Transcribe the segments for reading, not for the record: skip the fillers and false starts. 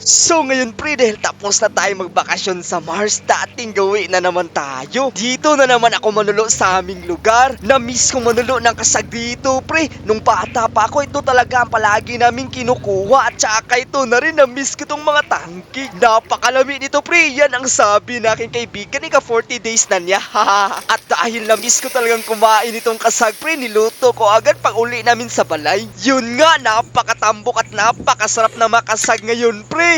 So ngayon pre, dahil tapos na tayo magbakasyon sa Mars, dating gawin na naman tayo. Dito na naman ako manulo sa aming lugar. Na-miss ko manulo ng kasag dito pre. Nung bata pa ako, ito talaga ang palagi namin kinukuha. At saka ito na rin, na-miss ko tong mga tangki. Napakalami nito pre, yan ang sabi na aking kaibigan. Ika 40 days na niya. At dahil na-miss ko talagang kumain itong kasag pre, niluto ko agad pag uli namin sa balay. Yun nga, napakatambok at napakasarap na makasag ngayon pre.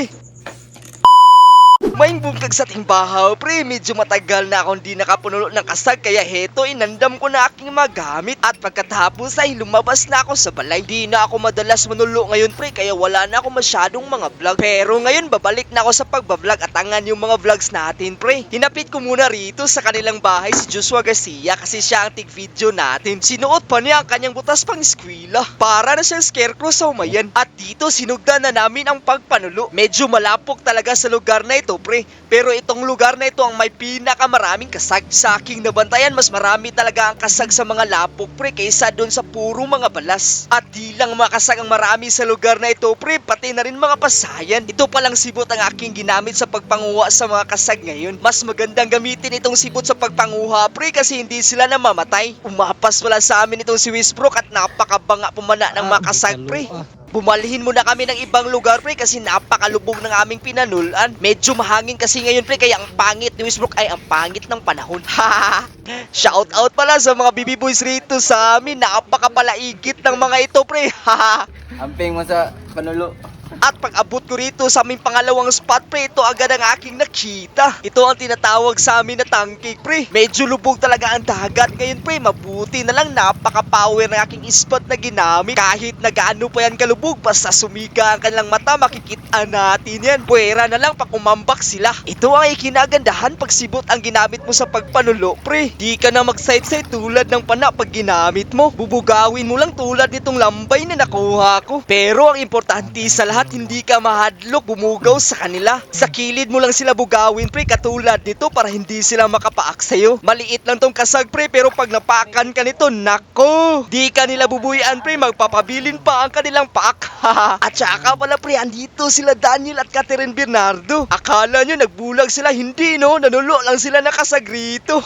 May bungkag sa ating bahaw, pre. Medyo matagal na akong di nakapunulo ng kasag, kaya heto, inandam ko na aking magamit. At pagkatapos ay lumabas na ako sa balay. Di na ako madalas manulo ngayon, pre, kaya wala na ako masyadong mga vlog. Pero ngayon, babalik na ako sa pagbablog at angan yung mga vlogs natin, pre. Hinapit ko muna rito sa kanilang bahay si Joshua Garcia kasi siya ang tig-video natin. Sinuot pa niya ang kanyang butas pang eskwela. Para na siyang scarecrow sa umayan. At dito, sinugdan na namin ang pagpanulo. Medyo malapok talaga sa lugar na ito, pre. Pero itong lugar na ito ang may pinakamaraming kasag. Sa aking nabantayan, mas marami talaga ang kasag sa mga lapok, pre, kaysa doon sa puro mga balas. At di lang mga kasag ang marami sa lugar na ito, pre, pati na rin mga pasayan. Ito palang sibot ang aking ginamit sa pagpanguha sa mga kasag ngayon. Mas magandang gamitin itong sibot sa pagpanguha, pre, kasi hindi sila namamatay. Umapas wala sa amin itong si Wisbrook at napakabanga pumana ng mga kasag, pre. Bumalhin muna kami ng ibang lugar, pre, kasi napakalubog ng aming pinanulan. Medyo mahangin kasi ngayon, pre, kaya ang pangit ni Wisbrook ay ang pangit ng panahon. Shout out pala sa mga BB boys rito sa amin. Napakapalaigit ng mga ito, pre. Amping mo sa panulo. At pag abot ko rito sa aming pangalawang spot, pre, ito agad ang aking nakita. Ito ang tinatawag sa amin na tangkig, pre. Medyo lubog talaga ang dagat ngayon, pre. Mabuti na lang, napaka-power ng aking spot na ginamit. Kahit na gaano pa yan kalubog, basta sumiga ang kanilang mata, makikita natin yan. Puwera na lang pag umambak sila. Ito ang ikinagandahan pag sibot ang ginamit mo sa pagpanulo, pre. Di ka na mag-side-side tulad ng pana pag ginamit mo. Bubugawin mo lang tulad nitong lambay na nakuha ko. Pero ang importante sa lahat, hindi ka mahadlok, bumugaw sa kanila. Sa kilid mo lang sila bugawin, pre, katulad nito para hindi sila makapaak sa'yo. Maliit lang tong kasag, pre, pero pag napakan ka nito, nako, di ka nila bubuyan, pre, magpapabilin pa ang kanilang paak. At saka pala, pre, andito sila Daniel at Catherine Bernardo. Akala nyo nagbulag sila, hindi no, nanulo lang sila nakasag rito.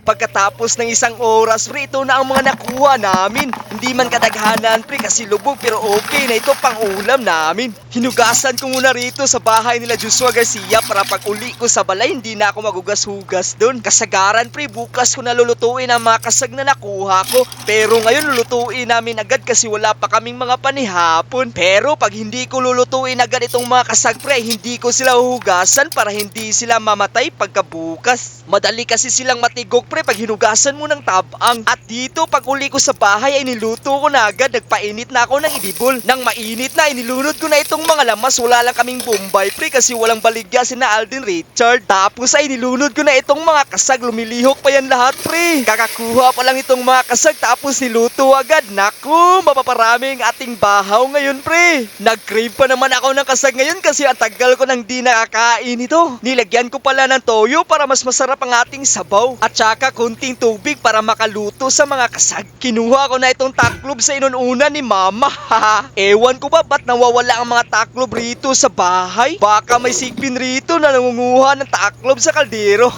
Pagkatapos ng isang oras, pre, ito na ang mga nakuha namin. Hindi man kadaghanan, pre, kasi lubog, pero okay na ito pang ulam namin. Hinugasan ko muna rito sa bahay nila Joshua Garcia para pag uli ko sa balay, hindi na ako magugas-hugas doon. Kasagaran, pre, bukas ko nalulutuin ang mga kasag na nakuha ko. Pero ngayon lulutuin namin agad kasi wala pa kaming mga panihapon. Pero pag hindi ko lulutuin agad itong mga kasag, pre, hindi ko sila huhugasan para hindi sila mamatay pagkabukas. Madali kasi silang matigok, pre, pag hinugasan mo ng tabang. At dito, pag uli ko sa bahay ay niluto ko na agad. Nagpainit na ako ng idibol. Nang mainit na, inilunod ko na itong mga lamas. Wala lang kaming bombay, pre, kasi walang baligya si na Alden Richard. Tapos ay nilunod ko na itong mga kasag. Lumilihok pa yan lahat, pre. Kakakuha pa lang itong mga kasag, tapos niluto agad. Naku, mapaparami ang ating bahaw ngayon, pre. Nag-crave pa naman ako ng kasag ngayon kasi ang tagal ko nang di nakakain ito. Nilagyan ko pala ng toyo para mas masarap ang ating sabaw. At saka kunting tubig para makaluto sa mga kasag. Kinuha ko na itong taklob sa inuuna ni mama. Ewan ko ba ba't nawawala ang mga taklob rito sa bahay? Baka may sigpin rito na nangunguha ng taklob sa kaldero.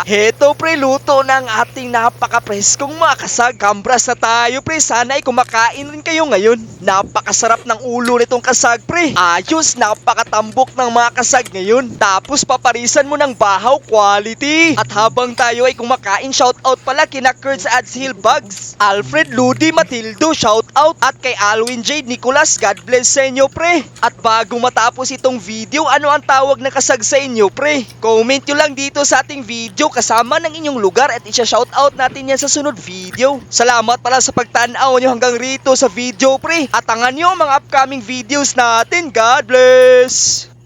Heto, pre, luto na ang ating napaka-preskong mga kasag. Kambras na tayo, pre. Sana ay kumakain rin kayo ngayon. Napakasarap ng ulo nitong kasag, pre. Ayos, napakatambok ng mga kasag ngayon. Tapos paparisan mo ng bahaw quality. At habang tayo ay kumakain, shoutout pala kina Kurtz Ads Hill Bugs, Alfred, Ludi, Matildo, shoutout, at kay Alwin Jade Nicolas, God bless sa inyo, pre. At bago matapos itong video, ano ang tawag na kasag sa inyo, pre? Comment nyo lang dito sa ating video kasama ng inyong lugar at isya-shoutout natin yan sa sunod video. Salamat pala sa pagtanaw nyo hanggang rito sa video, pre. At angan nyo ang mga upcoming videos natin. God bless!